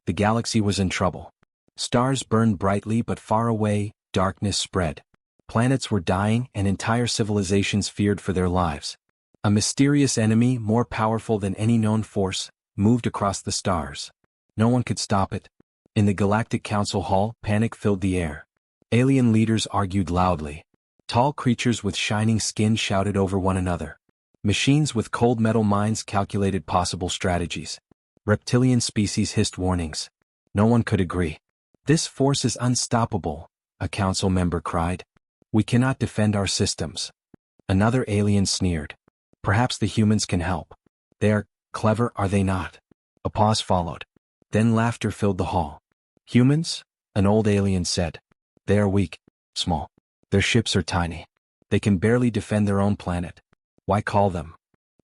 The galaxy was in trouble. Stars burned brightly, but far away, darkness spread. Planets were dying and entire civilizations feared for their lives. A mysterious enemy, more powerful than any known force, moved across the stars. No one could stop it. In the Galactic Council Hall, panic filled the air. Alien leaders argued loudly. Tall creatures with shining skin shouted over one another. Machines with cold metal minds calculated possible strategies. Reptilian species hissed warnings. No one could agree. "This force is unstoppable," a council member cried. "We cannot defend our systems." Another alien sneered. "Perhaps the humans can help. They are clever, are they not?" A pause followed. Then laughter filled the hall. "Humans?" an old alien said. "They are weak, small. Their ships are tiny. They can barely defend their own planet. Why call them?"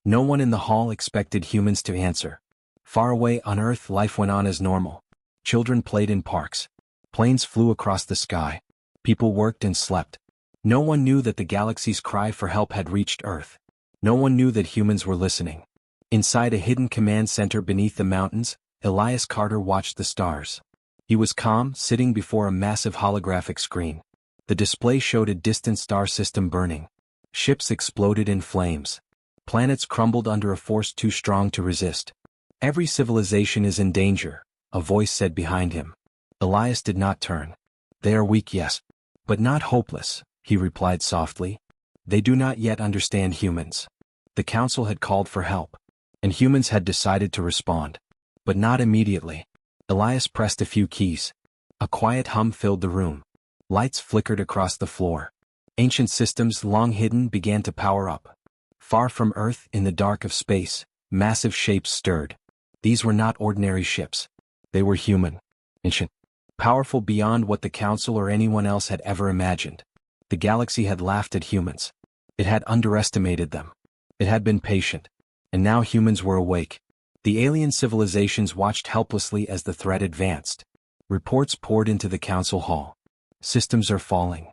No one in the hall expected humans to answer. Far away on Earth, life went on as normal. Children played in parks. Planes flew across the sky. People worked and slept. No one knew that the galaxy's cry for help had reached Earth. No one knew that humans were listening. Inside a hidden command center beneath the mountains, Elias Carter watched the stars. He was calm, sitting before a massive holographic screen. The display showed a distant star system burning. Ships exploded in flames. Planets crumbled under a force too strong to resist. "Every civilization is in danger," a voice said behind him. Elias did not turn. "They are weak, yes, but not hopeless," he replied softly. "They do not yet understand humans." The council had called for help, and humans had decided to respond. But not immediately. Elias pressed a few keys. A quiet hum filled the room. Lights flickered across the floor. Ancient systems long hidden began to power up. Far from Earth, in the dark of space, massive shapes stirred. These were not ordinary ships. They were human, ancient, powerful beyond what the Council or anyone else had ever imagined. The galaxy had laughed at humans. It had underestimated them. It had been patient. And now humans were awake. The alien civilizations watched helplessly as the threat advanced. Reports poured into the council hall. Systems are falling.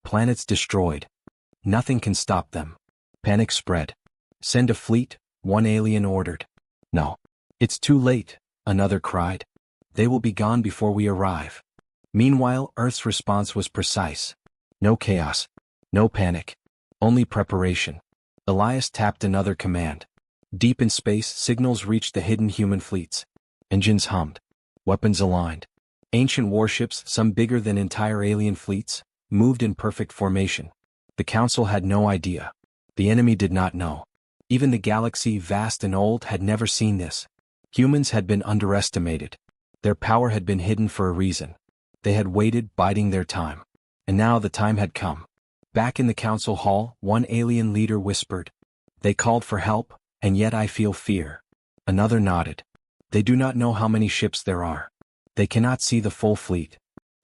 Planets destroyed. Nothing can stop them. Panic spread. "Send a fleet," one alien ordered. "No. It's too late," another cried. "They will be gone before we arrive." Meanwhile, Earth's response was precise. No chaos. No panic. Only preparation. Elias tapped another command. Deep in space, signals reached the hidden human fleets. Engines hummed. Weapons aligned. Ancient warships, some bigger than entire alien fleets, moved in perfect formation. The Council had no idea. The enemy did not know. Even the galaxy, vast and old, had never seen this. Humans had been underestimated. Their power had been hidden for a reason. They had waited, biding their time. And now the time had come. Back in the council hall, one alien leader whispered, "They called for help, and yet I feel fear." Another nodded. "They do not know how many ships there are. They cannot see the full fleet."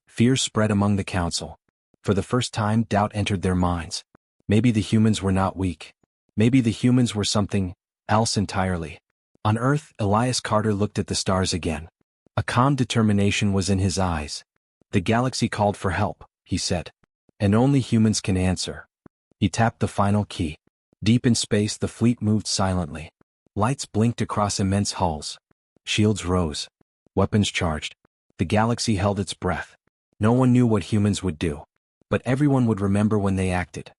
Fear spread among the council. For the first time, doubt entered their minds. Maybe the humans were not weak. Maybe the humans were something else entirely. On Earth, Elias Carter looked at the stars again. A calm determination was in his eyes. "The galaxy called for help," he said. "And only humans can answer." He tapped the final key. Deep in space, the fleet moved silently. Lights blinked across immense hulls. Shields rose. Weapons charged. The galaxy held its breath. No one knew what humans would do. But everyone would remember when they acted.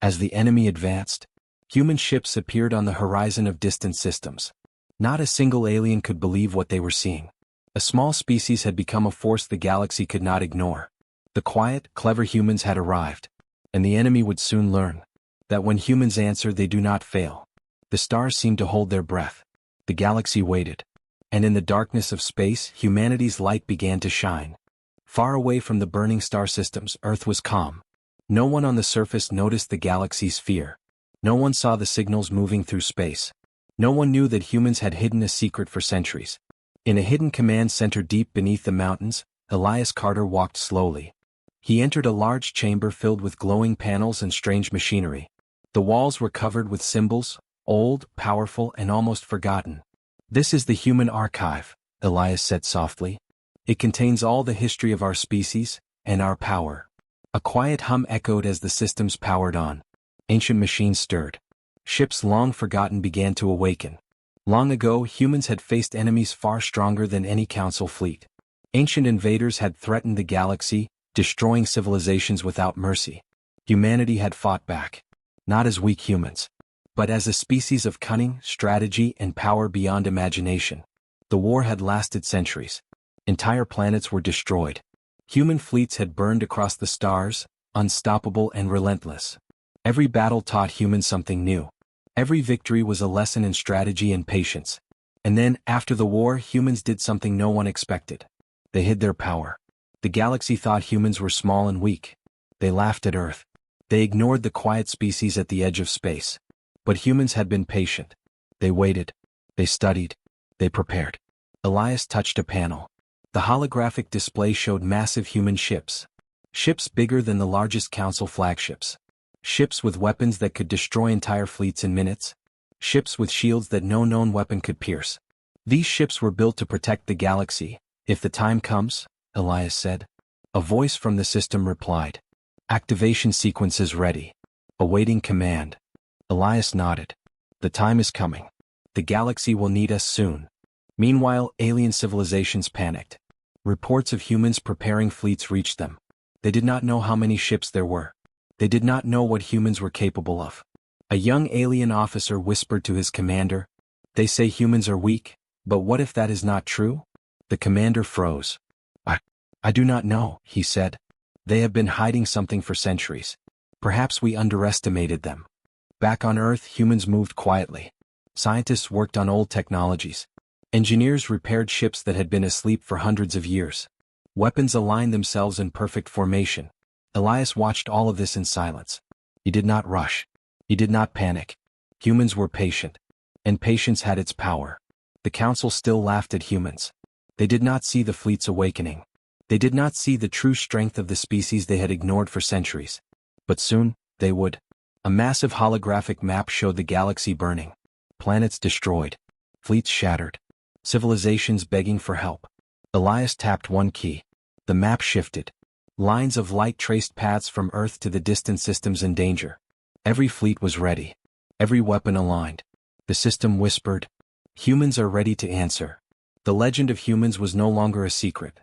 As the enemy advanced, human ships appeared on the horizon of distant systems. Not a single alien could believe what they were seeing. A small species had become a force the galaxy could not ignore. The quiet, clever humans had arrived. And the enemy would soon learn that when humans answer, they do not fail. The stars seemed to hold their breath. The galaxy waited. And in the darkness of space, humanity's light began to shine. Far away from the burning star systems, Earth was calm. No one on the surface noticed the galaxy's fear. No one saw the signals moving through space. No one knew that humans had hidden a secret for centuries. In a hidden command center deep beneath the mountains, Elias Carter walked slowly. He entered a large chamber filled with glowing panels and strange machinery. The walls were covered with symbols, old, powerful, and almost forgotten. "This is the human archive," Elias said softly. "It contains all the history of our species, and our power." A quiet hum echoed as the systems powered on. Ancient machines stirred. Ships long forgotten began to awaken. Long ago, humans had faced enemies far stronger than any council fleet. Ancient invaders had threatened the galaxy, destroying civilizations without mercy. Humanity had fought back. Not as weak humans, but as a species of cunning, strategy, and power beyond imagination. The war had lasted centuries. Entire planets were destroyed. Human fleets had burned across the stars, unstoppable and relentless. Every battle taught humans something new. Every victory was a lesson in strategy and patience. And then, after the war, humans did something no one expected. They hid their power. The galaxy thought humans were small and weak. They laughed at Earth. They ignored the quiet species at the edge of space. But humans had been patient. They waited. They studied. They prepared. Elias touched a panel. The holographic display showed massive human ships. Ships bigger than the largest council flagships. Ships with weapons that could destroy entire fleets in minutes. Ships with shields that no known weapon could pierce. These ships were built to protect the galaxy. If the time comes, Elias said. A voice from the system replied. Activation sequences ready. Awaiting command. Elias nodded. The time is coming. The galaxy will need us soon. Meanwhile, alien civilizations panicked. Reports of humans preparing fleets reached them. They did not know how many ships there were. They did not know what humans were capable of. A young alien officer whispered to his commander, "They say humans are weak, but what if that is not true?" The commander froze. I do not know," he said. "They have been hiding something for centuries. Perhaps we underestimated them." Back on Earth, humans moved quietly. Scientists worked on old technologies. Engineers repaired ships that had been asleep for hundreds of years. Weapons aligned themselves in perfect formation. Elias watched all of this in silence. He did not rush. He did not panic. Humans were patient. And patience had its power. The council still laughed at humans. They did not see the fleet's awakening. They did not see the true strength of the species they had ignored for centuries. But soon, they would. A massive holographic map showed the galaxy burning. Planets destroyed. Fleets shattered. Civilizations begging for help. Elias tapped one key. The map shifted. Lines of light traced paths from Earth to the distant systems in danger. Every fleet was ready. Every weapon aligned. The system whispered, "Humans are ready to answer." The legend of humans was no longer a secret.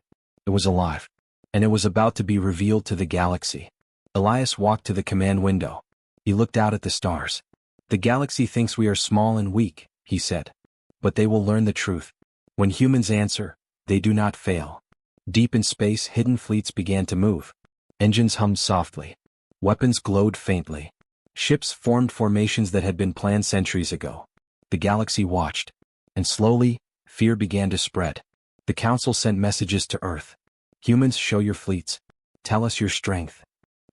It was alive. And it was about to be revealed to the galaxy. Elias walked to the command window. He looked out at the stars. "The galaxy thinks we are small and weak," he said. "But they will learn the truth. When humans answer, they do not fail." Deep in space, hidden fleets began to move. Engines hummed softly. Weapons glowed faintly. Ships formed formations that had been planned centuries ago. The galaxy watched. And slowly, fear began to spread. The council sent messages to Earth. "Humans, show your fleets. Tell us your strength."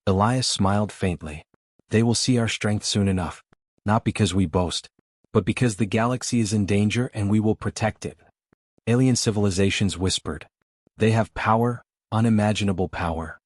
Elias smiled faintly. "They will see our strength soon enough. Not because we boast, but because the galaxy is in danger and we will protect it." Alien civilizations whispered. "They have power, unimaginable power.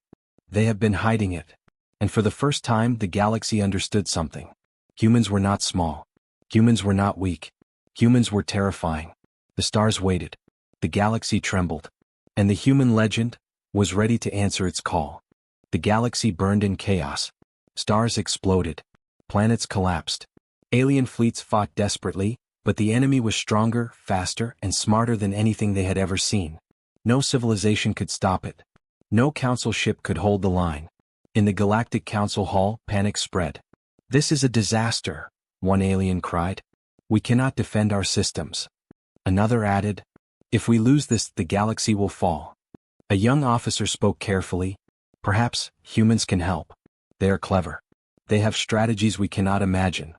They have been hiding it." And for the first time, the galaxy understood something. Humans were not small. Humans were not weak. Humans were terrifying. The stars waited. The galaxy trembled. And the human legend was ready to answer its call. The galaxy burned in chaos. Stars exploded. Planets collapsed. Alien fleets fought desperately, but the enemy was stronger, faster, and smarter than anything they had ever seen. No civilization could stop it. No council ship could hold the line. In the Galactic Council Hall, panic spread. "This is a disaster," one alien cried. "We cannot defend our systems." Another added, "If we lose this, the galaxy will fall." A young officer spoke carefully. "Perhaps humans can help. They are clever. They have strategies we cannot imagine."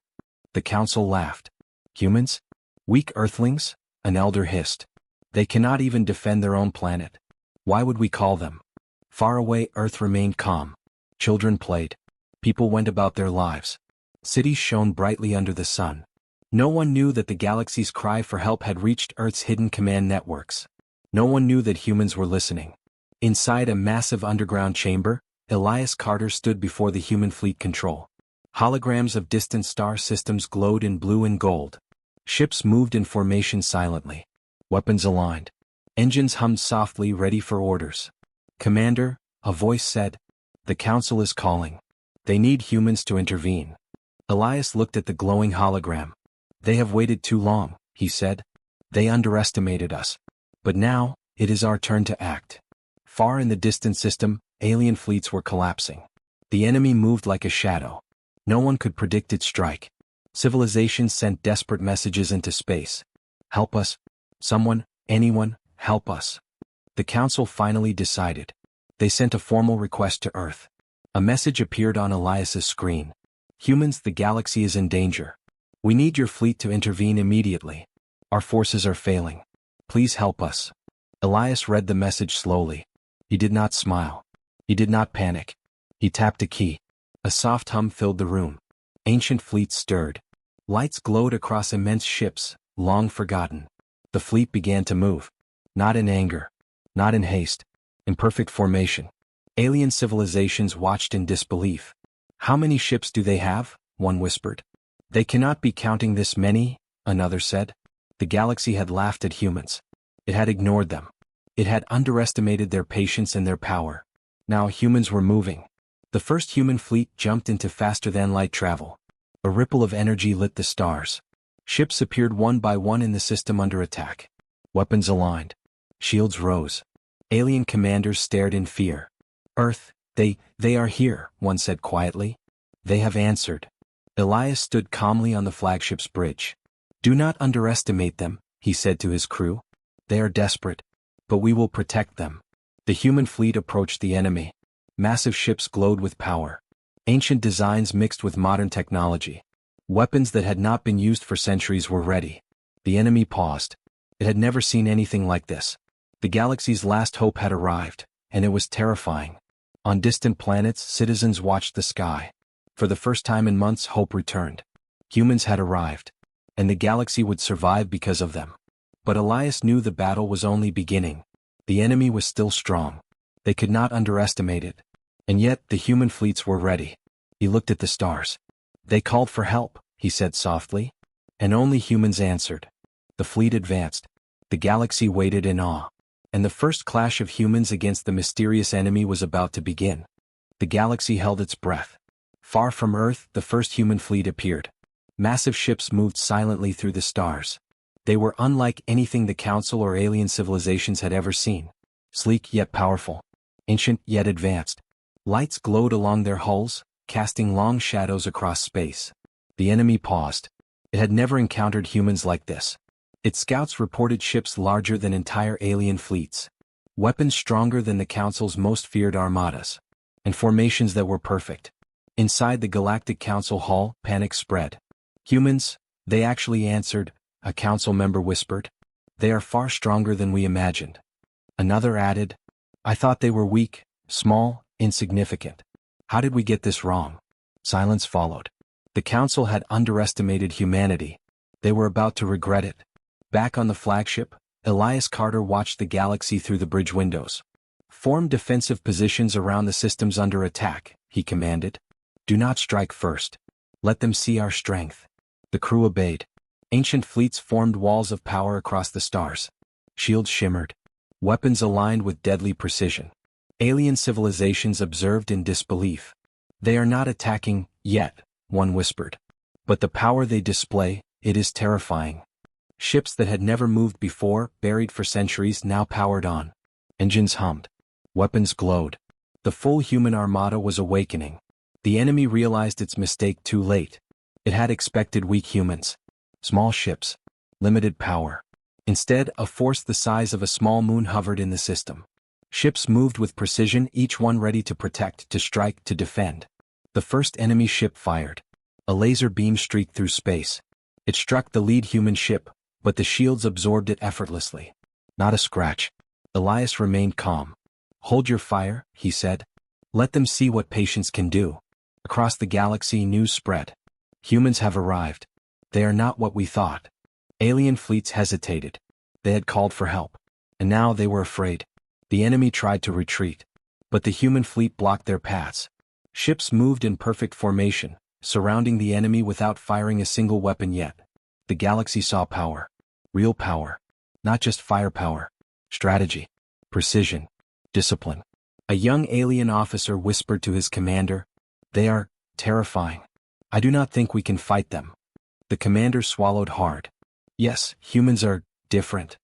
The council laughed. "Humans? Weak earthlings?" an elder hissed. "They cannot even defend their own planet. Why would we call them?" Far away, Earth remained calm. Children played. People went about their lives. Cities shone brightly under the sun. No one knew that the galaxy's cry for help had reached Earth's hidden command networks. No one knew that humans were listening. Inside a massive underground chamber, Elias Carter stood before the human fleet control. Holograms of distant star systems glowed in blue and gold. Ships moved in formation silently. Weapons aligned. Engines hummed softly, ready for orders. "Commander," a voice said, "the council is calling. They need humans to intervene." Elias looked at the glowing hologram. "They have waited too long," he said. They underestimated us. But now, it is our turn to act. Far in the distant system, alien fleets were collapsing. The enemy moved like a shadow. No one could predict its strike. Civilizations sent desperate messages into space. Help us. Someone, anyone, help us. The Council finally decided. They sent a formal request to Earth. A message appeared on Elias's screen. Humans, the galaxy is in danger. We need your fleet to intervene immediately. Our forces are failing. Please help us. Elias read the message slowly. He did not smile. He did not panic. He tapped a key. A soft hum filled the room. Ancient fleets stirred. Lights glowed across immense ships, long forgotten. The fleet began to move. Not in anger. Not in haste. In perfect formation. Alien civilizations watched in disbelief. How many ships do they have? One whispered. They cannot be counting this many, another said. The galaxy had laughed at humans. It had ignored them. It had underestimated their patience and their power. Now humans were moving. The first human fleet jumped into faster-than-light travel. A ripple of energy lit the stars. Ships appeared one by one in the system under attack. Weapons aligned. Shields rose. Alien commanders stared in fear. Earth, they are here, one said quietly. They have answered. Elias stood calmly on the flagship's bridge. Do not underestimate them, he said to his crew. They are desperate. But we will protect them. The human fleet approached the enemy. Massive ships glowed with power. Ancient designs mixed with modern technology. Weapons that had not been used for centuries were ready. The enemy paused. It had never seen anything like this. The galaxy's last hope had arrived, and it was terrifying. On distant planets, citizens watched the sky. For the first time in months, hope returned. Humans had arrived, and the galaxy would survive because of them. But Elias knew the battle was only beginning. The enemy was still strong. They could not underestimate it. And yet, the human fleets were ready. He looked at the stars. They called for help, he said softly. And only humans answered. The fleet advanced. The galaxy waited in awe. And the first clash of humans against the mysterious enemy was about to begin. The galaxy held its breath. Far from Earth, the first human fleet appeared. Massive ships moved silently through the stars. They were unlike anything the Council or alien civilizations had ever seen. Sleek yet powerful. Ancient yet advanced. Lights glowed along their hulls, casting long shadows across space. The enemy paused. It had never encountered humans like this. Its scouts reported ships larger than entire alien fleets. Weapons stronger than the Council's most feared armadas. And formations that were perfect. Inside the Galactic Council hall, panic spread. Humans, they actually answered, a council member whispered. They are far stronger than we imagined. Another added, I thought they were weak, small, insignificant. How did we get this wrong? Silence followed. The Council had underestimated humanity. They were about to regret it. Back on the flagship, Elias Carter watched the galaxy through the bridge windows. Form defensive positions around the systems under attack, he commanded. Do not strike first. Let them see our strength. The crew obeyed. Ancient fleets formed walls of power across the stars. Shields shimmered. Weapons aligned with deadly precision. Alien civilizations observed in disbelief. They are not attacking, yet, one whispered. But the power they display, it is terrifying. Ships that had never moved before, buried for centuries, now powered on. Engines hummed. Weapons glowed. The full human armada was awakening. The enemy realized its mistake too late. It had expected weak humans. Small ships. Limited power. Instead, a force the size of a small moon hovered in the system. Ships moved with precision, each one ready to protect, to strike, to defend. The first enemy ship fired. A laser beam streaked through space. It struck the lead human ship, but the shields absorbed it effortlessly. Not a scratch. Elias remained calm. Hold your fire, he said. Let them see what patience can do. Across the galaxy, news spread. Humans have arrived. They are not what we thought. Alien fleets hesitated. They had called for help. And now they were afraid. The enemy tried to retreat. But the human fleet blocked their paths. Ships moved in perfect formation, surrounding the enemy without firing a single weapon yet. The galaxy saw power. Real power. Not just firepower. Strategy. Precision. Discipline. A young alien officer whispered to his commander, They are terrifying. I do not think we can fight them. The commander swallowed hard. Yes, humans are different.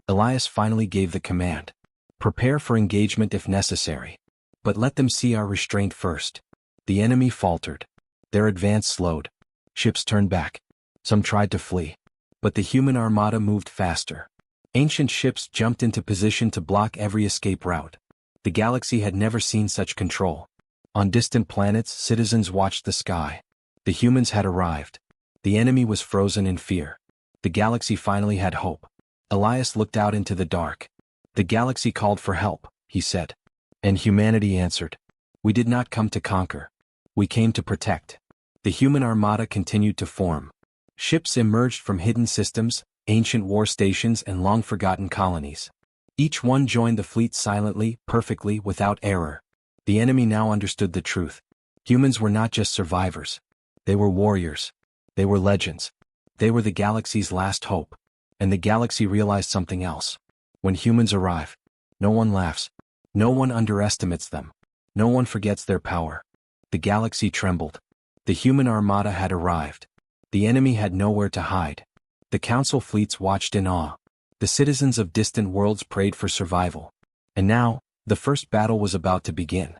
Elias finally gave the command. Prepare for engagement if necessary. But let them see our restraint first. The enemy faltered. Their advance slowed. Ships turned back. Some tried to flee. But the human armada moved faster. Ancient ships jumped into position to block every escape route. The galaxy had never seen such control. On distant planets, citizens watched the sky. The humans had arrived. The enemy was frozen in fear. The galaxy finally had hope. Elias looked out into the dark. The galaxy called for help, he said. And humanity answered. We did not come to conquer. We came to protect. The human armada continued to form. Ships emerged from hidden systems, ancient war stations and long-forgotten colonies. Each one joined the fleet silently, perfectly, without error. The enemy now understood the truth. Humans were not just survivors. They were warriors. They were legends. They were the galaxy's last hope. And the galaxy realized something else. When humans arrive, no one laughs. No one underestimates them. No one forgets their power. The galaxy trembled. The human armada had arrived. The enemy had nowhere to hide. The council fleets watched in awe. The citizens of distant worlds prayed for survival. And now, the first battle was about to begin.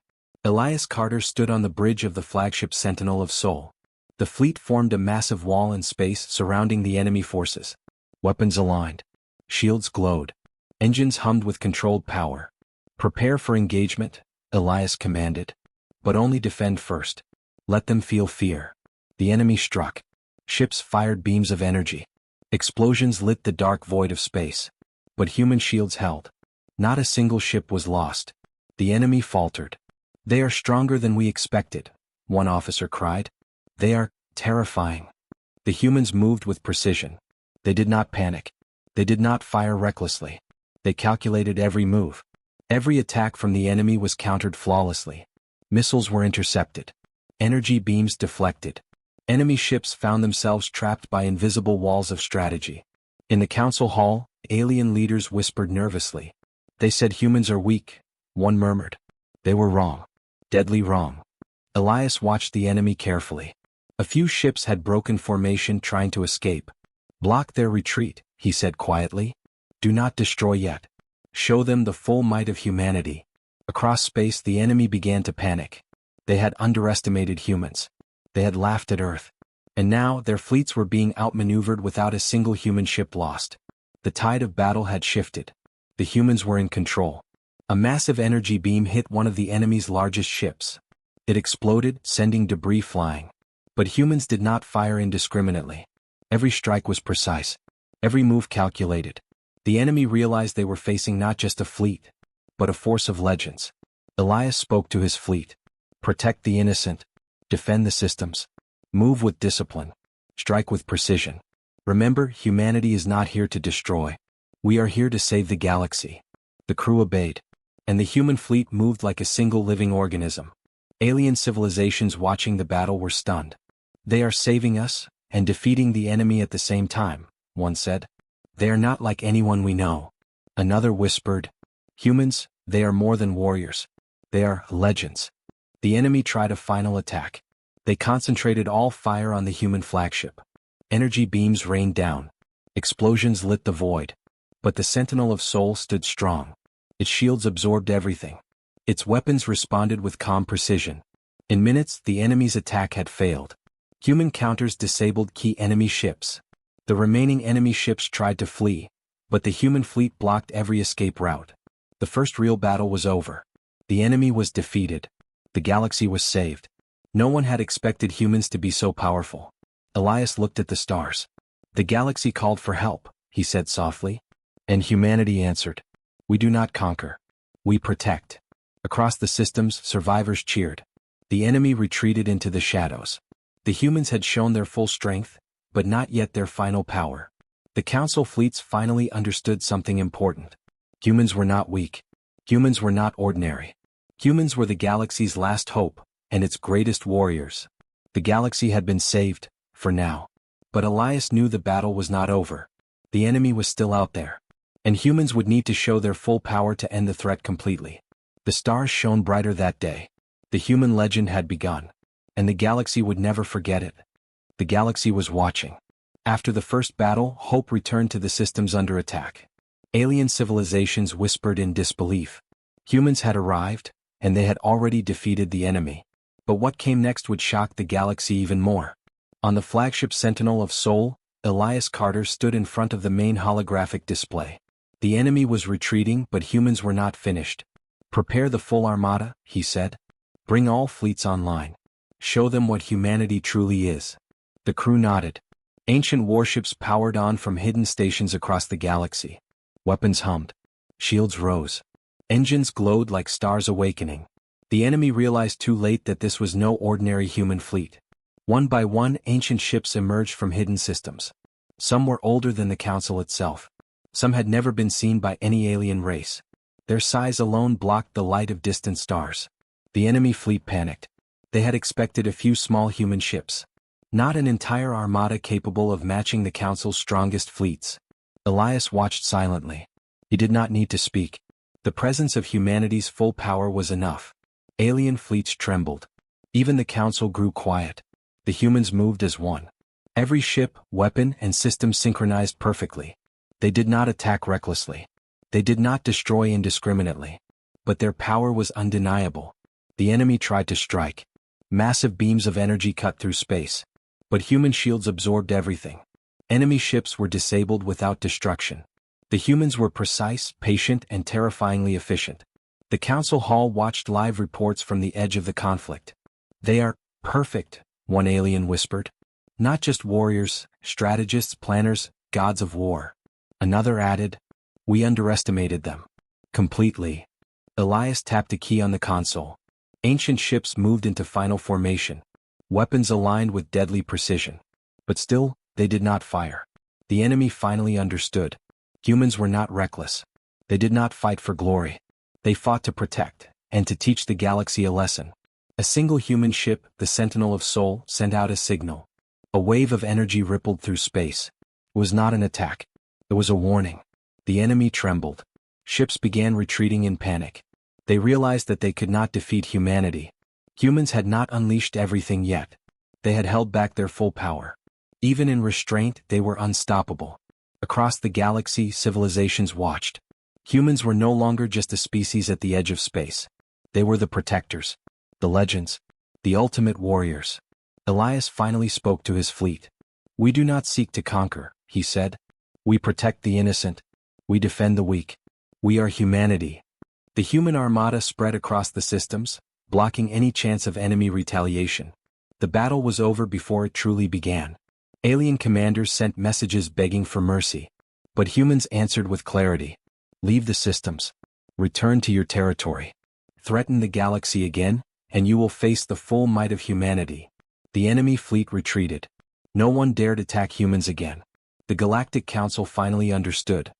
Elias Carter stood on the bridge of the flagship Sentinel of Sol. The fleet formed a massive wall in space surrounding the enemy forces. Weapons aligned. Shields glowed. Engines hummed with controlled power. Prepare for engagement, Elias commanded. But only defend first. Let them feel fear. The enemy struck. Ships fired beams of energy. Explosions lit the dark void of space. But human shields held. Not a single ship was lost. The enemy faltered. They are stronger than we expected, one officer cried. They are terrifying. The humans moved with precision. They did not panic. They did not fire recklessly. They calculated every move. Every attack from the enemy was countered flawlessly. Missiles were intercepted. Energy beams deflected. Enemy ships found themselves trapped by invisible walls of strategy. In the council hall, alien leaders whispered nervously. They said humans are weak, one murmured. They were wrong. Deadly wrong. Elias watched the enemy carefully. A few ships had broken formation trying to escape. Block their retreat, he said quietly. Do not destroy yet. Show them the full might of humanity. Across space the enemy began to panic. They had underestimated humans. They had laughed at Earth. And now their fleets were being outmaneuvered without a single human ship lost. The tide of battle had shifted. The humans were in control. A massive energy beam hit one of the enemy's largest ships. It exploded, sending debris flying. But humans did not fire indiscriminately. Every strike was precise. Every move calculated. The enemy realized they were facing not just a fleet, but a force of legends. Elias spoke to his fleet. Protect the innocent. Defend the systems. Move with discipline. Strike with precision. Remember, humanity is not here to destroy. We are here to save the galaxy. The crew obeyed. And the human fleet moved like a single living organism. Alien civilizations watching the battle were stunned. They are saving us, and defeating the enemy at the same time, one said. They are not like anyone we know. Another whispered. Humans, they are more than warriors. They are legends. The enemy tried a final attack. They concentrated all fire on the human flagship. Energy beams rained down. Explosions lit the void. But the Sentinel of Sol stood strong. Its shields absorbed everything. Its weapons responded with calm precision. In minutes, the enemy's attack had failed. Human counters disabled key enemy ships. The remaining enemy ships tried to flee, but the human fleet blocked every escape route. The first real battle was over. The enemy was defeated. The galaxy was saved. No one had expected humans to be so powerful. Elias looked at the stars. The galaxy called for help, he said softly. And humanity answered. We do not conquer. We protect. Across the systems, survivors cheered. The enemy retreated into the shadows. The humans had shown their full strength, but not yet their final power. The council fleets finally understood something important. Humans were not weak. Humans were not ordinary. Humans were the galaxy's last hope, and its greatest warriors. The galaxy had been saved, for now. But Elias knew the battle was not over. The enemy was still out there. And humans would need to show their full power to end the threat completely. The stars shone brighter that day. The human legend had begun. And the galaxy would never forget it. The galaxy was watching. After the first battle, hope returned to the systems under attack. Alien civilizations whispered in disbelief. Humans had arrived, and they had already defeated the enemy. But what came next would shock the galaxy even more. On the flagship Sentinel of Sol, Elias Carter stood in front of the main holographic display. The enemy was retreating, but humans were not finished. "Prepare the full armada," he said. "Bring all fleets online. Show them what humanity truly is." The crew nodded. Ancient warships powered on from hidden stations across the galaxy. Weapons hummed. Shields rose. Engines glowed like stars awakening. The enemy realized too late that this was no ordinary human fleet. One by one, ancient ships emerged from hidden systems. Some were older than the Council itself. Some had never been seen by any alien race. Their size alone blocked the light of distant stars. The enemy fleet panicked. They had expected a few small human ships. Not an entire armada capable of matching the Council's strongest fleets. Elias watched silently. He did not need to speak. The presence of humanity's full power was enough. Alien fleets trembled. Even the Council grew quiet. The humans moved as one. Every ship, weapon, and system synchronized perfectly. They did not attack recklessly. They did not destroy indiscriminately. But their power was undeniable. The enemy tried to strike. Massive beams of energy cut through space. But human shields absorbed everything. Enemy ships were disabled without destruction. The humans were precise, patient, and terrifyingly efficient. The Council Hall watched live reports from the edge of the conflict. "They are perfect," one alien whispered. "Not just warriors, strategists, planners, gods of war." Another added, "We underestimated them. Completely." Elias tapped a key on the console. Ancient ships moved into final formation. Weapons aligned with deadly precision. But still, they did not fire. The enemy finally understood. Humans were not reckless. They did not fight for glory. They fought to protect, and to teach the galaxy a lesson. A single human ship, the Sentinel of Sol, sent out a signal. A wave of energy rippled through space. It was not an attack. It was a warning. The enemy trembled. Ships began retreating in panic. They realized that they could not defeat humanity. Humans had not unleashed everything yet. They had held back their full power. Even in restraint, they were unstoppable. Across the galaxy, civilizations watched. Humans were no longer just a species at the edge of space. They were the protectors, the legends, the ultimate warriors. Elias finally spoke to his fleet. "We do not seek to conquer," he said. "We protect the innocent. We defend the weak. We are humanity." The human armada spread across the systems, blocking any chance of enemy retaliation. The battle was over before it truly began. Alien commanders sent messages begging for mercy. But humans answered with clarity. "Leave the systems. Return to your territory. Threaten the galaxy again, and you will face the full might of humanity." The enemy fleet retreated. No one dared attack humans again. The Galactic Council finally understood.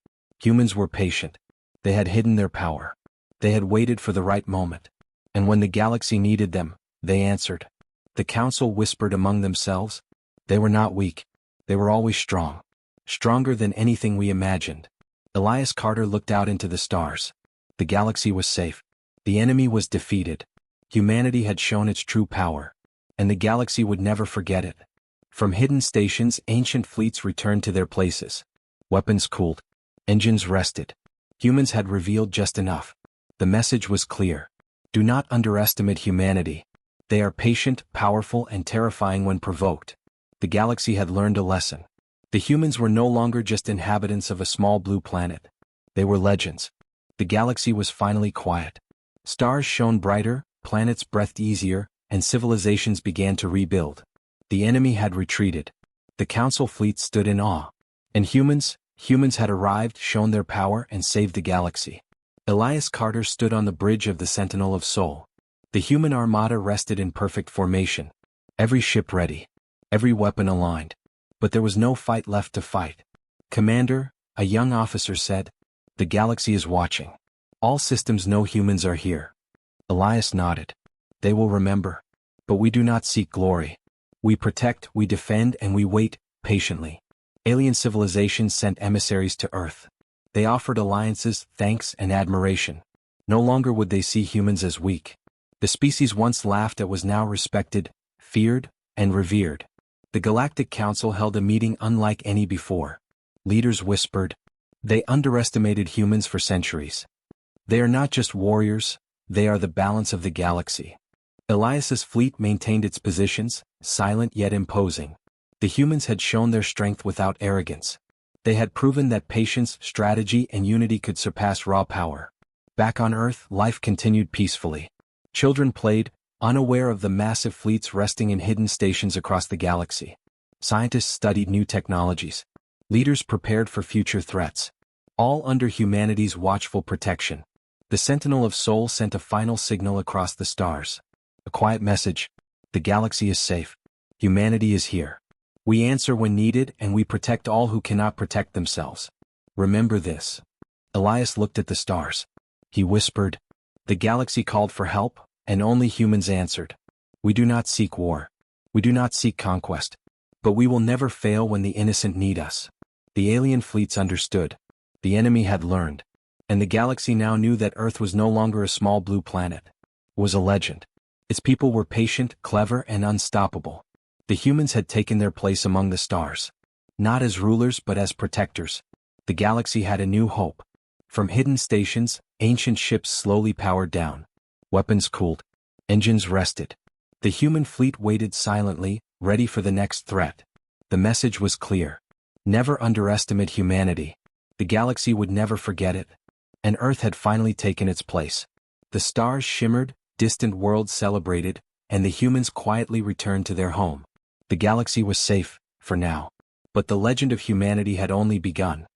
Humans were patient. They had hidden their power. They had waited for the right moment. And when the galaxy needed them, they answered. The Council whispered among themselves. They were not weak. They were always strong. Stronger than anything we imagined. Elias Carter looked out into the stars. The galaxy was safe. The enemy was defeated. Humanity had shown its true power. And the galaxy would never forget it. From hidden stations, ancient fleets returned to their places. Weapons cooled. Engines rested. Humans had revealed just enough. The message was clear. Do not underestimate humanity. They are patient, powerful, and terrifying when provoked. The galaxy had learned a lesson. The humans were no longer just inhabitants of a small blue planet. They were legends. The galaxy was finally quiet. Stars shone brighter, planets breathed easier, and civilizations began to rebuild. The enemy had retreated. The Council fleet stood in awe. And humans had arrived, shown their power, and saved the galaxy. Elias Carter stood on the bridge of the Sentinel of Sol. The human armada rested in perfect formation. Every ship ready. Every weapon aligned. But there was no fight left to fight. "Commander," a young officer said, "the galaxy is watching. All systems know humans are here." Elias nodded. "They will remember. But we do not seek glory. We protect, we defend, and we wait, patiently." Alien civilizations sent emissaries to Earth. They offered alliances, thanks, and admiration. No longer would they see humans as weak. The species once laughed at was now respected, feared, and revered. The Galactic Council held a meeting unlike any before. Leaders whispered, "They underestimated humans for centuries. They are not just warriors, they are the balance of the galaxy." Elias's fleet maintained its positions, silent yet imposing. The humans had shown their strength without arrogance. They had proven that patience, strategy, and unity could surpass raw power. Back on Earth, life continued peacefully. Children played, unaware of the massive fleets resting in hidden stations across the galaxy. Scientists studied new technologies. Leaders prepared for future threats. All under humanity's watchful protection. The Sentinel of Soul sent a final signal across the stars. A quiet message: the galaxy is safe. Humanity is here. We answer when needed and we protect all who cannot protect themselves. Remember this. Elias looked at the stars. He whispered. The galaxy called for help, and only humans answered. We do not seek war. We do not seek conquest. But we will never fail when the innocent need us. The alien fleets understood. The enemy had learned. And the galaxy now knew that Earth was no longer a small blue planet. It was a legend. Its people were patient, clever, and unstoppable. The humans had taken their place among the stars. Not as rulers but as protectors. The galaxy had a new hope. From hidden stations, ancient ships slowly powered down. Weapons cooled. Engines rested. The human fleet waited silently, ready for the next threat. The message was clear. Never underestimate humanity. The galaxy would never forget it. And Earth had finally taken its place. The stars shimmered, distant worlds celebrated, and the humans quietly returned to their home. The galaxy was safe, for now. But the legend of humanity had only begun.